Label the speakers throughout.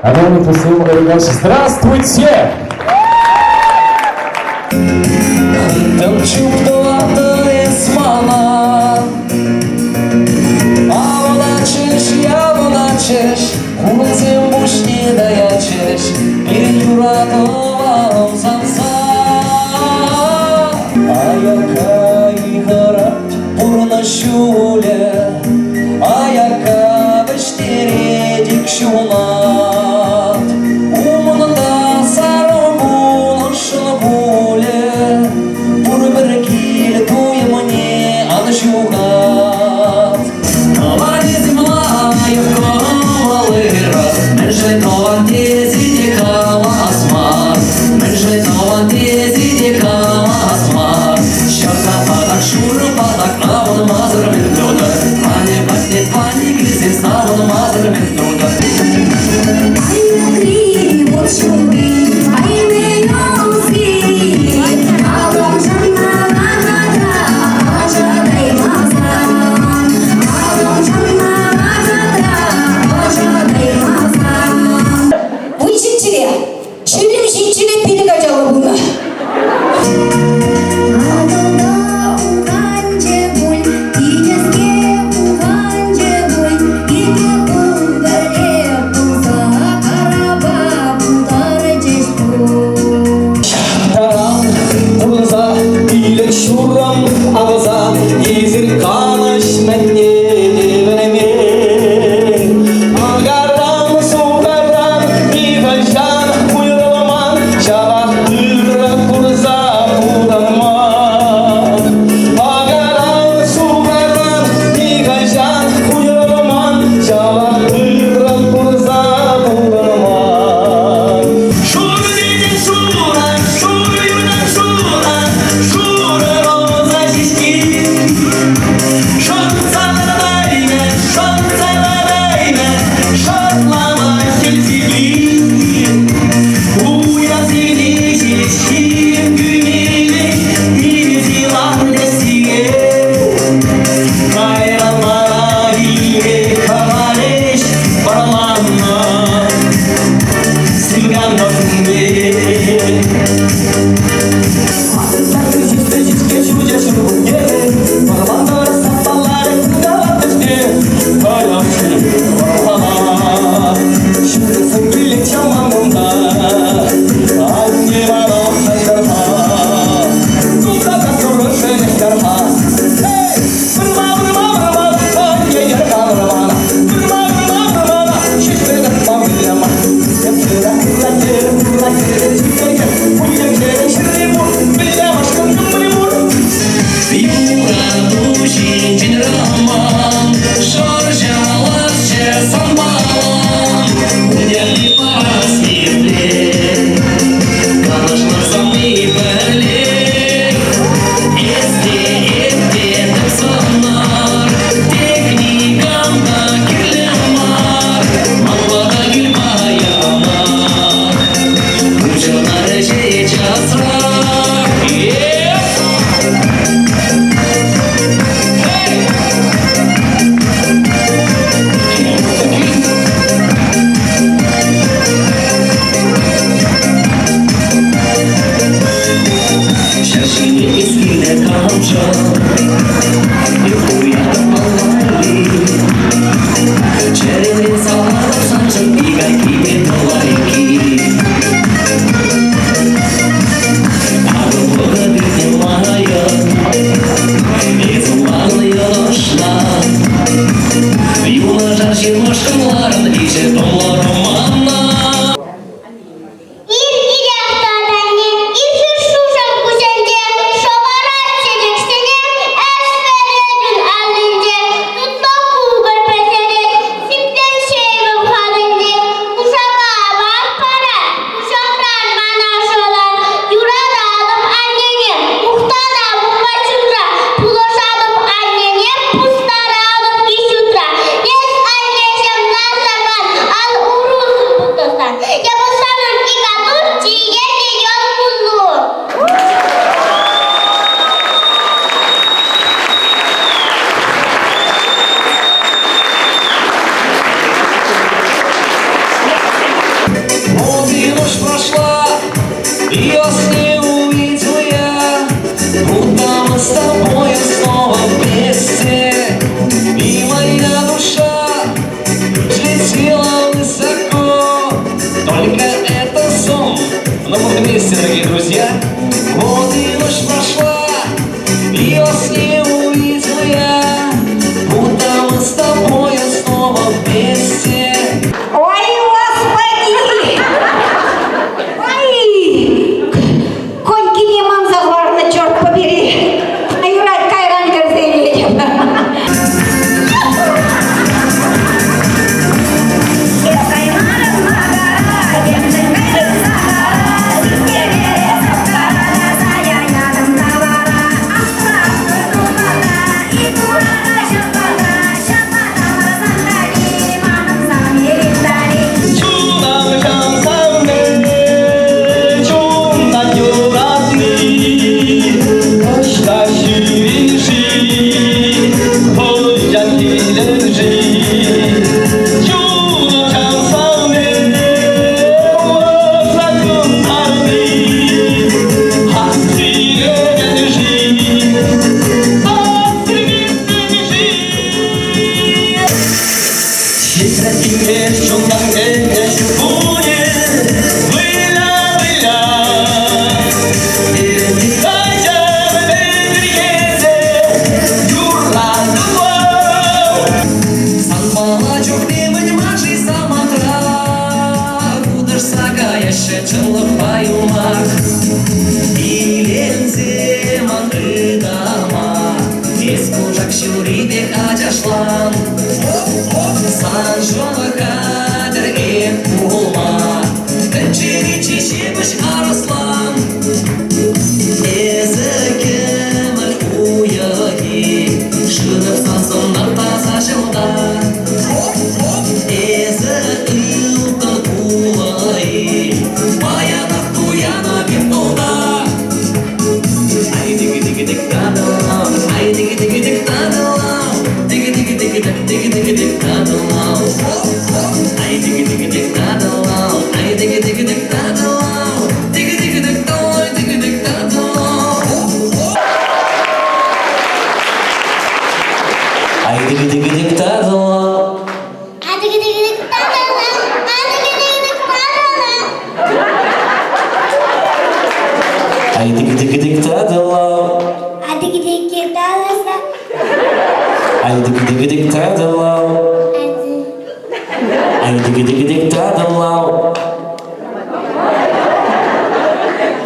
Speaker 1: А давно по-своему говорят, здравствуйте!
Speaker 2: Танчук до лісмана, а волачиш, я волачиш, вулицем бушні даячиш, перед юратовав самса. А яка і горать бурна щуля, а яка бештередік щулат, умнда саробу шалабуле, бурберки тує мені, а на щугат. Нова земла, якого лира, менше нова тезі тікала асмар, менше нова тезі тікала асмар. Щорта падак, шура падак, а вон мазер мен труда, пані пані, пані, крізь, а вон мазер мен труда.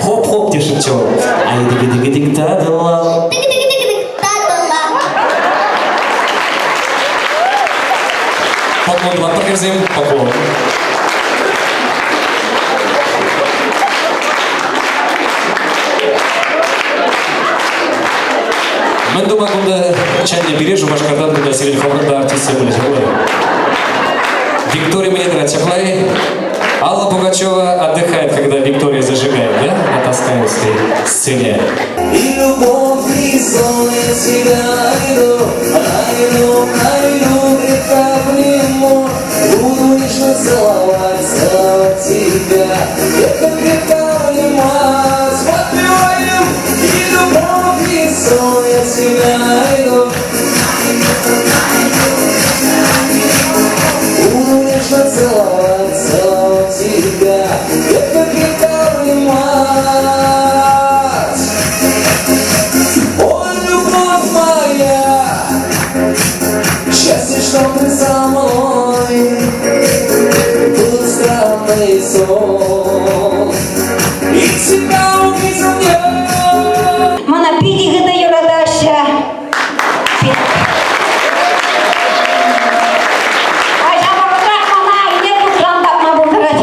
Speaker 1: Хоп-хоп, тишечок. Поклон, вам показываем поклон. Мен думаю, кунда чайный бережу башкардан кунда сирен хабарда артисты были. Виктория Менедрат Чаплай. Алла Пугачева отдыхает, когда Виктория зажигает, да? На Тосканской сцене.
Speaker 2: И любовь рисует себя, айду, река в нему. Буду нежно целоваться тебя, река в нему. Подпеваем, и любовь рисует себя, айду. Буду нежно целоваться тебя, река в нему. Что ты со мной, тут странный сон, и тебя увидел я.
Speaker 3: Мана пиди гыда юрадаша. Айжама бадрах мана ине тукрандап ма булдырат.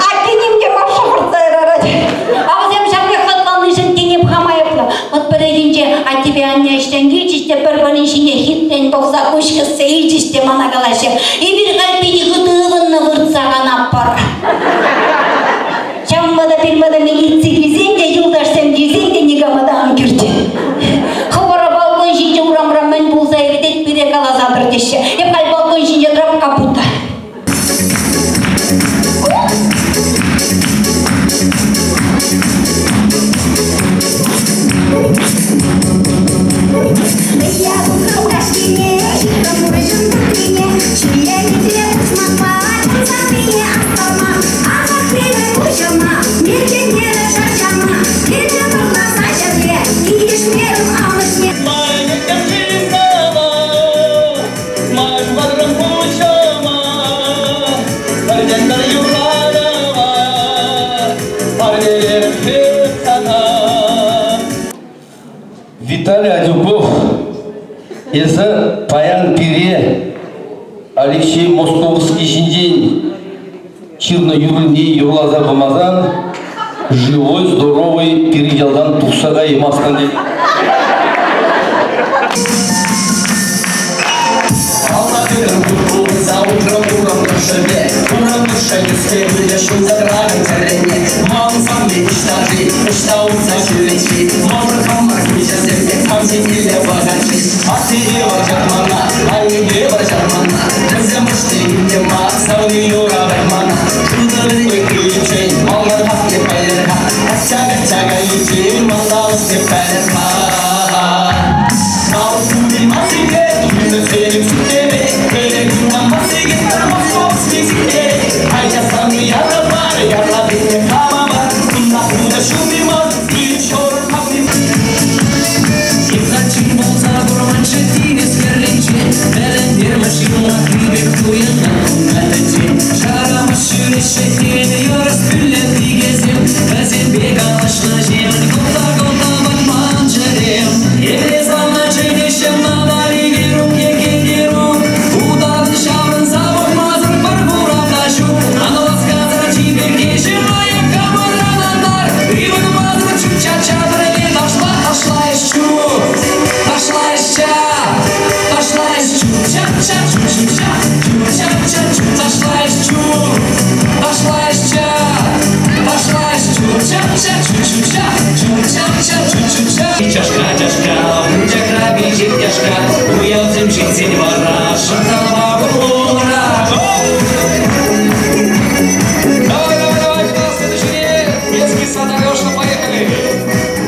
Speaker 3: Аттенimге бапша куртайрарат. Авзем шамге хатланы жентенеп хамайыпла. Вот перейдинче а тебе анне иштен гичисте бір ішіне хиттен тоқса көшкісі ейчісте мана қалашы. И бір қалпені ғыдығынны ғыртсаған аппар. Шамбада білмада милиция кезен де юлдаштан кезен де негамадан кірді. Хабара балкон жинже урам-раммен болса еретет біре қалазадыр деші. Епқал балкон жинже драп капута.
Speaker 4: Виталий Адюков, это Паян Пире, Алексей Московский Жиндень, Чирно Юрни Юрлазар Бамазан, живой, здоровый, переделдан Тухсага и Масканди.
Speaker 2: За утром на шабе, на шаге следующим за градом террене. Мам сам мечта узачивечи, может помогите себе, мам сидели богачи. А ты ева жармана, а не ева жармана. Кызым штыгинде мақсау юра баймана. Кызылы күчей, малар хақи байырға. Ачага ючей, малар үсте пәрға. Ал суди масиге, күні сенім сүтеме. Келегін мамасиге. шаталова гулура.
Speaker 1: Давай, давай, давай, к нам следующий детский сад Алёша, поехали.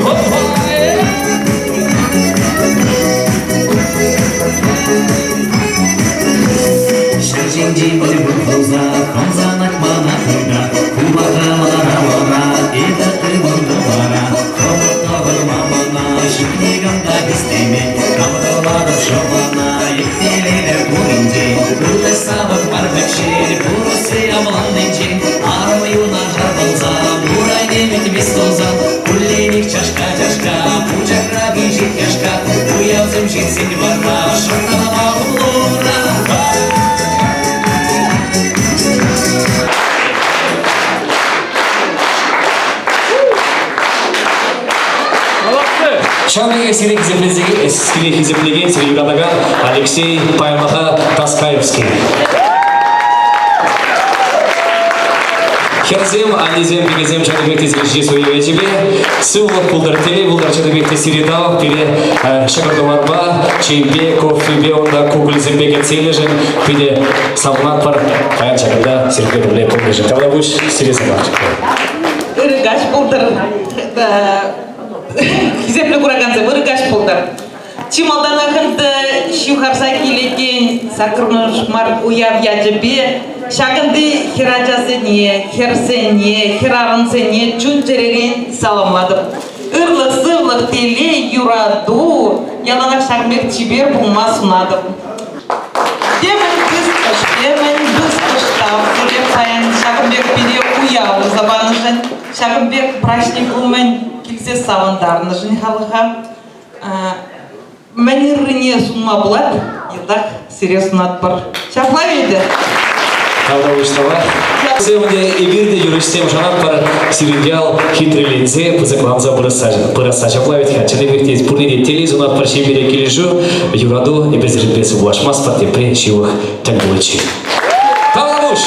Speaker 1: Опа,
Speaker 2: Шаржинди были буза, хамзанак манатыга, кубага маравара, ида тывандавара, хомутнавар мамана, шипниганда бистеме, камадалара шабана, иктелелер буринде, курдай сабак барбаче, бурусы амланденче, армаюна жарбалза, бурай демет вестоза, кулленик чашка, пучакра бежит яшка, уявзым житсень варна, шарталава улура.
Speaker 1: Шамиге сирек иземлеген Юрадаган Алексей Паймаха Таскаевский. Херзем, анизем, бигезем, чадыбекте зелеши суеве тебе. Сыллық пулдартеле, булдар чадыбекте сиридал, пире шагардоварба, чейбе, кофебе, онда кугулизембеге цележен, пире самлат пар, паян чагырда сирке дубле пулдежен. Тавда буш сирезалар.
Speaker 5: Ырыгаш булдыр. Хизепле кураганзе ырыгаш булдыр. Чималдан акынды шухарса келеген сакырныш мар уяв яджыбе, шагынды хирачасыне, херсене, хирарынсене чун жереген саламладым. Ырлық-сырлық теле юраду, яланак шагмек чибер булма сунадым. Демен быстыштав, суреп саян шагымбек биде уяу забанышын, шагымбек прачник улмен килсе савандарнышын халыға. Мәнеріне сунма бұлад, елдақ сире сунат бар. Шаплай еді?
Speaker 1: Тавда буштава. Земде и бирде юристем жанат пар сиридял хитрый лензе, пызыкламза пыраса шаплавит ха. Чадыбекте пурниде телезунат пар шебере кележу, юраду и безрепесу буашмас пар тепре шивых тәңгулычы. Тавда буш!